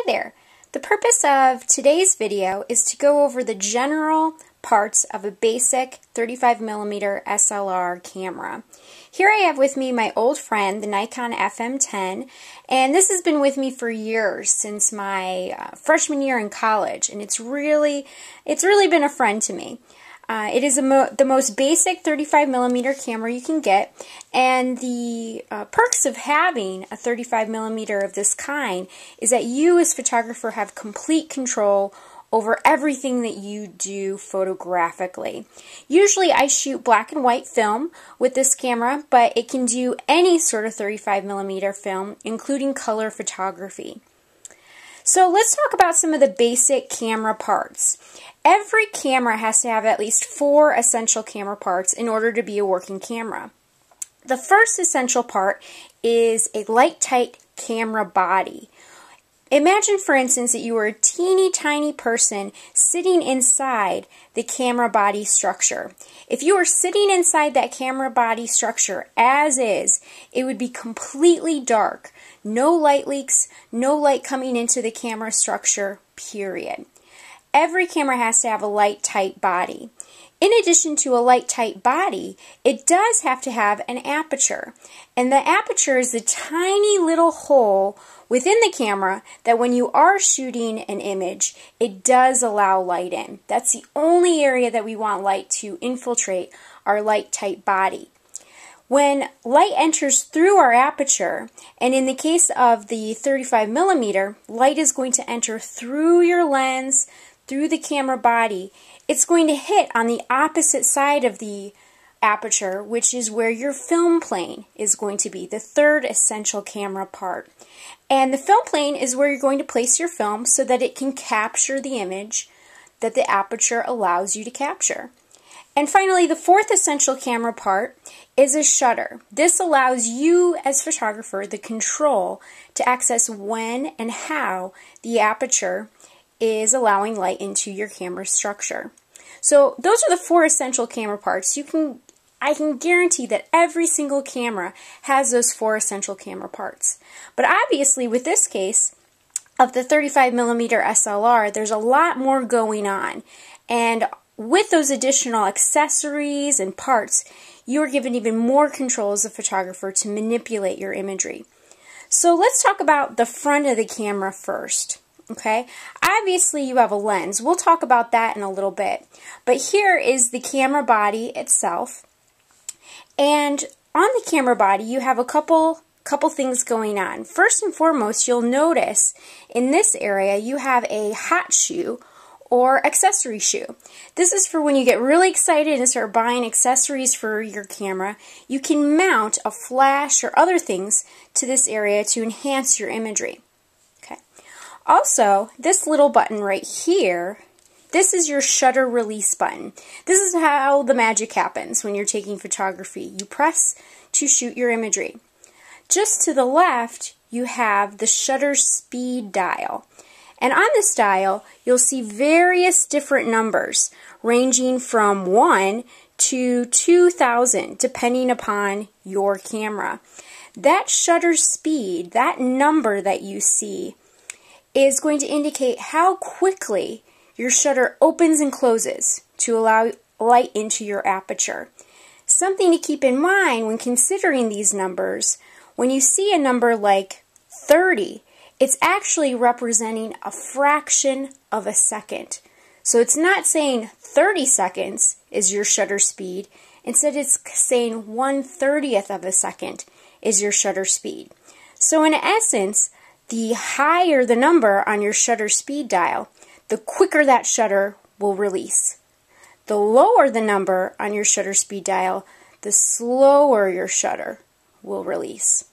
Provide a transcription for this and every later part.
Hi there! The purpose of today's video is to go over the general parts of a basic 35mm SLR camera. Here I have with me my old friend, the Nikon FM10, and this has been with me for years, since my freshman year in college, and it's really been a friend to me. It is the most basic 35mm camera you can get, and the perks of having a 35mm of this kind is that you as photographer have complete control over everything that you do photographically. Usually I shoot black and white film with this camera, but it can do any sort of 35mm film, including color photography. So let's talk about some of the basic camera parts. Every camera has to have at least 4 essential camera parts in order to be a working camera. The first essential part is a light-tight camera body. Imagine, for instance, that you were a teeny tiny person sitting inside the camera body structure. If you were sitting inside that camera body structure as is, it would be completely dark. No light leaks, no light coming into the camera structure, period. Every camera has to have a light, tight body. In addition to a light, tight body, it does have to have an aperture. And the aperture is the tiny little hole within the camera that when you are shooting an image, it does allow light in. That's the only area that we want light to infiltrate our light, tight body. When light enters through our aperture, and in the case of the 35mm, light is going to enter through your lens, through the camera body, it's going to hit on the opposite side of the aperture, which is where your film plane is going to be, the third essential camera part. And the film plane is where you're going to place your film so that it can capture the image that the aperture allows you to capture. And finally, the fourth essential camera part is a shutter. This allows you as photographer the control to access when and how the aperture is allowing light into your camera structure. So those are the 4 essential camera parts. I can guarantee that every single camera has those 4 essential camera parts. But obviously with this case of the 35mm SLR, there's a lot more going on. And with those additional accessories and parts, you are given even more control as a photographer to manipulate your imagery. So let's talk about the front of the camera first. Okay, obviously you have a lens. We'll talk about that in a little bit. But here is the camera body itself. And on the camera body, you have a couple things going on. First and foremost, you'll notice in this area you have a hot shoe or accessory shoe. This is for when you get really excited and start buying accessories for your camera. You can mount a flash or other things to this area to enhance your imagery. Also, this little button right here, this is your shutter release button. This is how the magic happens when you're taking photography. You press to shoot your imagery. Just to the left, you have the shutter speed dial. And on this dial, you'll see various different numbers ranging from 1 to 2,000, depending upon your camera. That shutter speed, that number that you see, is going to indicate how quickly your shutter opens and closes to allow light into your aperture. Something to keep in mind when considering these numbers, when you see a number like 30, it's actually representing a fraction of a second. So it's not saying 30 seconds is your shutter speed, instead it's saying 1/30th of a second is your shutter speed. So in essence, the higher the number on your shutter speed dial, the quicker that shutter will release. The lower the number on your shutter speed dial, the slower your shutter will release.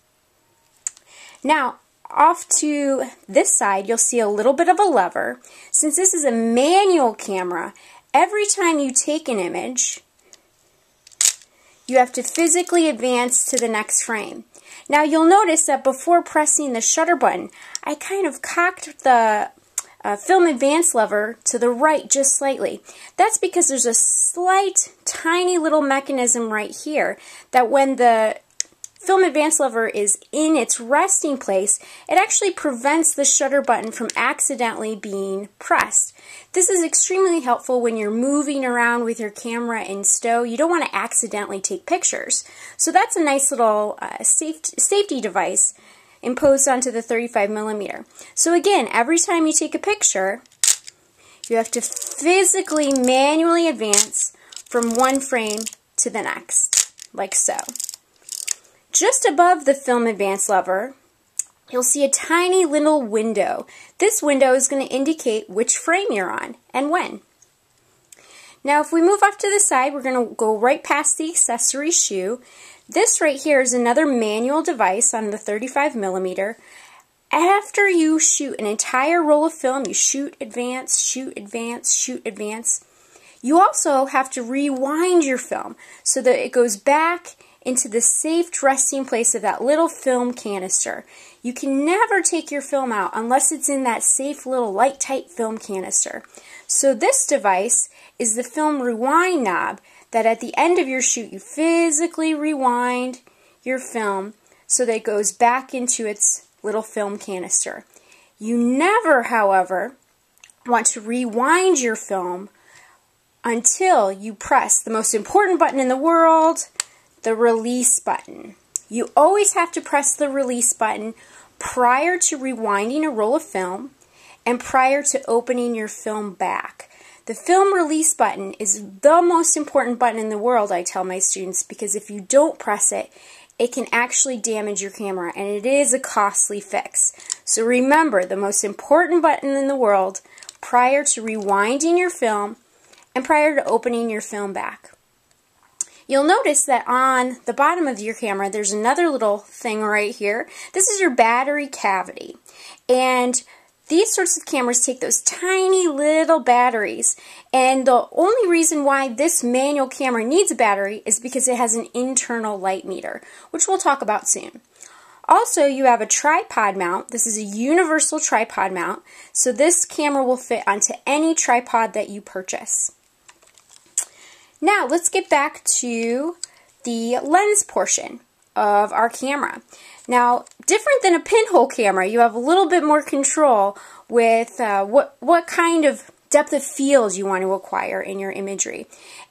Now, off to this side, you'll see a little bit of a lever. Since this is a manual camera, every time you take an image, you have to physically advance to the next frame. Now you'll notice that before pressing the shutter button, I kind of cocked the film advance lever to the right just slightly. That's because there's a slight, tiny little mechanism right here that when the film advance lever is in its resting place, it actually prevents the shutter button from accidentally being pressed. This is extremely helpful when you're moving around with your camera in stow. You don't want to accidentally take pictures. So that's a nice little safety device imposed onto the 35mm. So again, every time you take a picture, you have to physically, manually advance from one frame to the next, like so. Just above the film advance lever, you'll see a tiny little window. This window is going to indicate which frame you're on and when. Now if we move off to the side, we're going to go right past the accessory shoe. This right here is another manual device on the 35mm. After you shoot an entire roll of film, you shoot, advance, shoot, advance, shoot, advance. You also have to rewind your film so that it goes back into the safe resting place of that little film canister. You can never take your film out unless it's in that safe little light tight film canister. So this device is the film rewind knob that at the end of your shoot you physically rewind your film so that it goes back into its little film canister. You never, however, want to rewind your film until you press the most important button in the world, the release button. You always have to press the release button prior to rewinding a roll of film and prior to opening your film back. The film release button is the most important button in the world, I tell my students, because if you don't press it, it can actually damage your camera, and it is a costly fix. So remember, the most important button in the world prior to rewinding your film and prior to opening your film back. You'll notice that on the bottom of your camera there's another little thing right here. This is your battery cavity. And these sorts of cameras take those tiny little batteries, and the only reason why this manual camera needs a battery is because it has an internal light meter, which we'll talk about soon. Also, you have a tripod mount. This is a universal tripod mount, so this camera will fit onto any tripod that you purchase. Now, let's get back to the lens portion of our camera. Now, different than a pinhole camera, you have a little bit more control with what kind of depth of field you want to acquire in your imagery.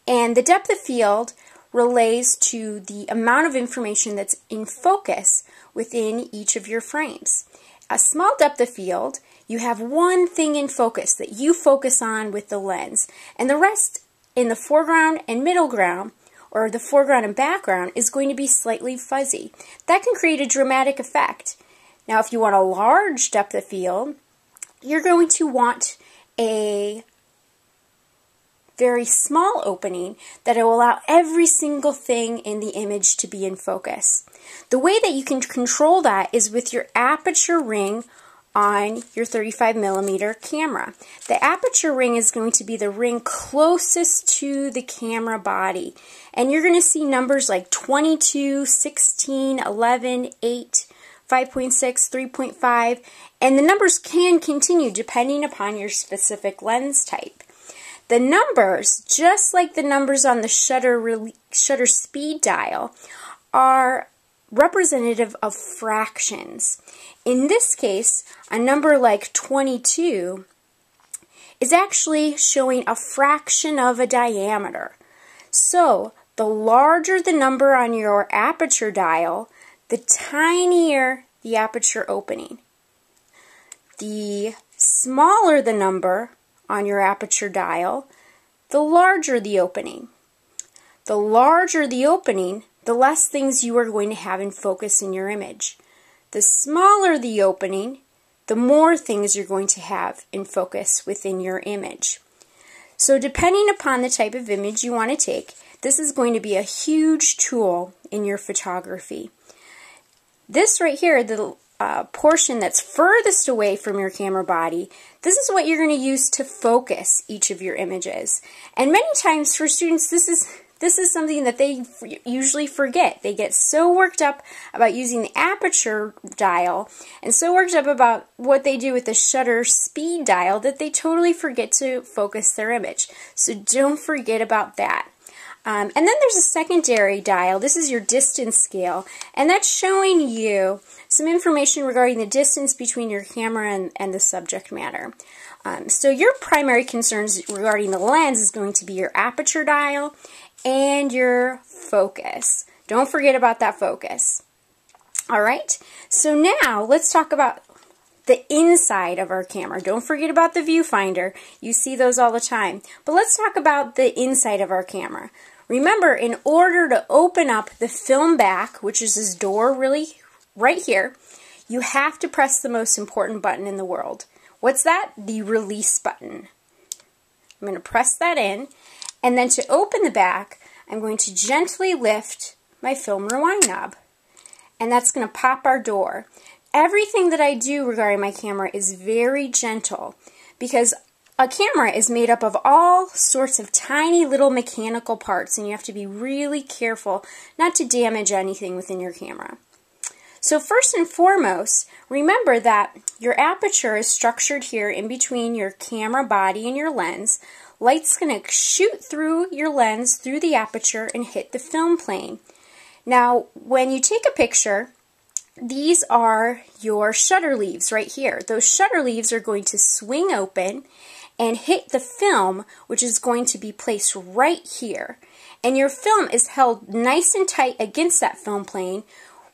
And the depth of field relates to the amount of information that's in focus within each of your frames. A small depth of field, you have one thing in focus that you focus on with the lens, and the rest in the foreground and middle ground, or the foreground and background, is going to be slightly fuzzy. That can create a dramatic effect. Now, if you want a large depth of field, you're going to want a very small opening that will allow every single thing in the image to be in focus. The way that you can control that is with your aperture ring on your 35mm camera. The aperture ring is going to be the ring closest to the camera body. And you're going to see numbers like 22, 16, 11, 8, 5.6, 3.5, and the numbers can continue depending upon your specific lens type. The numbers, just like the numbers on the shutter speed dial, are representative of fractions. In this case, a number like 22 is actually showing a fraction of a diameter. So, the larger the number on your aperture dial, the tinier the aperture opening. The smaller the number on your aperture dial, the larger the opening. The larger the opening, the less things you are going to have in focus in your image. The smaller the opening, the more things you're going to have in focus within your image. So depending upon the type of image you want to take, this is going to be a huge tool in your photography. This right here, the portion that's furthest away from your camera body, this is what you're going to use to focus each of your images. And many times for students, this is something that they usually forget. They get so worked up about using the aperture dial and so worked up about what they do with the shutter speed dial that they totally forget to focus their image. So don't forget about that. And then there's a secondary dial. This is your distance scale, and that's showing you some information regarding the distance between your camera and the subject matter. So your primary concerns regarding the lens is going to be your aperture dial and your focus. Don't forget about that focus. All right, so now let's talk about the inside of our camera. Don't forget about the viewfinder. You see those all the time. But let's talk about the inside of our camera. Remember, in order to open up the film back, which is this door really right here, you have to press the most important button in the world. What's that? The release button. I'm going to press that in, and then to open the back, I'm going to gently lift my film rewind knob, and that's going to pop our door. Everything that I do regarding my camera is very gentle because a camera is made up of all sorts of tiny little mechanical parts, and you have to be really careful not to damage anything within your camera. So first and foremost, remember that your aperture is structured here in between your camera body and your lens. Light's going to shoot through your lens, through the aperture, and hit the film plane. Now, when you take a picture, these are your shutter leaves right here. Those shutter leaves are going to swing open and hit the film, which is going to be placed right here. And your film is held nice and tight against that film plane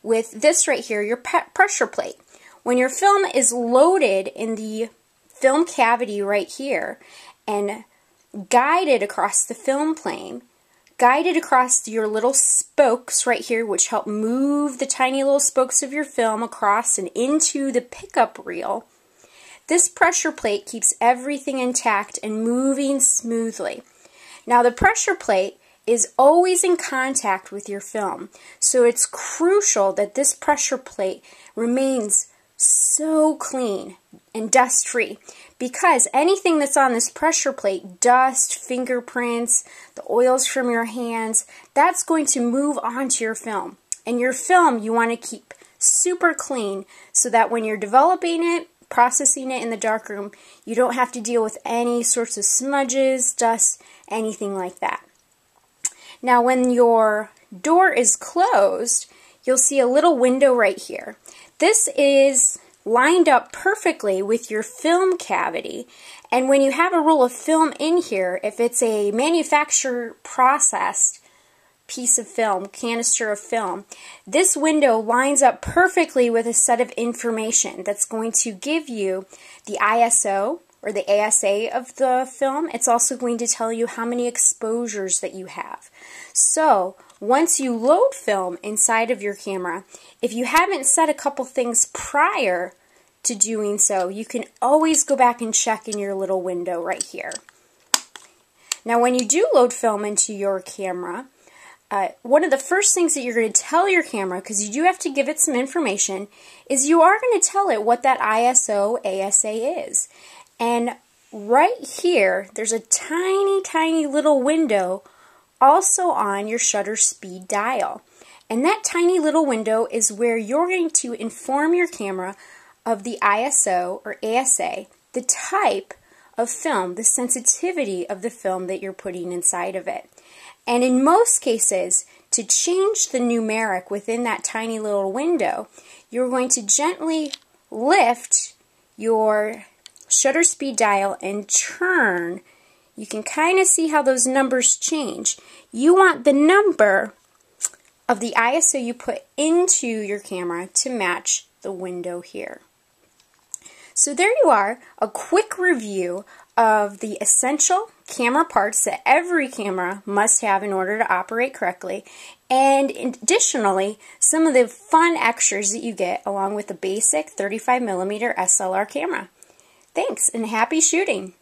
with this right here, your pressure plate. When your film is loaded in the film cavity right here and guided across the film plane, guided across your little spokes right here, which help move the tiny little spokes of your film across and into the pickup reel, this pressure plate keeps everything intact and moving smoothly. Now the pressure plate is always in contact with your film, so it's crucial that this pressure plate remains so clean and dust-free, because anything that's on this pressure plate, dust, fingerprints, the oils from your hands, that's going to move onto your film. And your film you want to keep super clean so that when you're developing it, processing it in the darkroom, you don't have to deal with any sorts of smudges, dust, anything like that. Now when your door is closed, you'll see a little window right here. This is lined up perfectly with your film cavity, and when you have a roll of film in here, if it's a manufacturer processed piece of film, canister of film, this window lines up perfectly with a set of information that's going to give you the ISO or the ASA of the film. It's also going to tell you how many exposures that you have. So once you load film inside of your camera, if you haven't set a couple things prior to doing so, you can always go back and check in your little window right here. Now when you do load film into your camera, one of the first things that you're going to tell your camera, because you do have to give it some information, is you are going to tell it what that ISO ASA is. And right here, there's a tiny, tiny little window also on your shutter speed dial. And that tiny little window is where you're going to inform your camera of the ISO or ASA, the type of film, the sensitivity of the film that you're putting inside of it. And in most cases, to change the numeric within that tiny little window, you're going to gently lift your shutter speed dial and turn. You can kind of see how those numbers change. You want the number of the ISO you put into your camera to match the window here. So there you are, a quick review of the essential camera parts that every camera must have in order to operate correctly, and additionally some of the fun extras that you get along with the basic 35mm SLR camera. Thanks and happy shooting!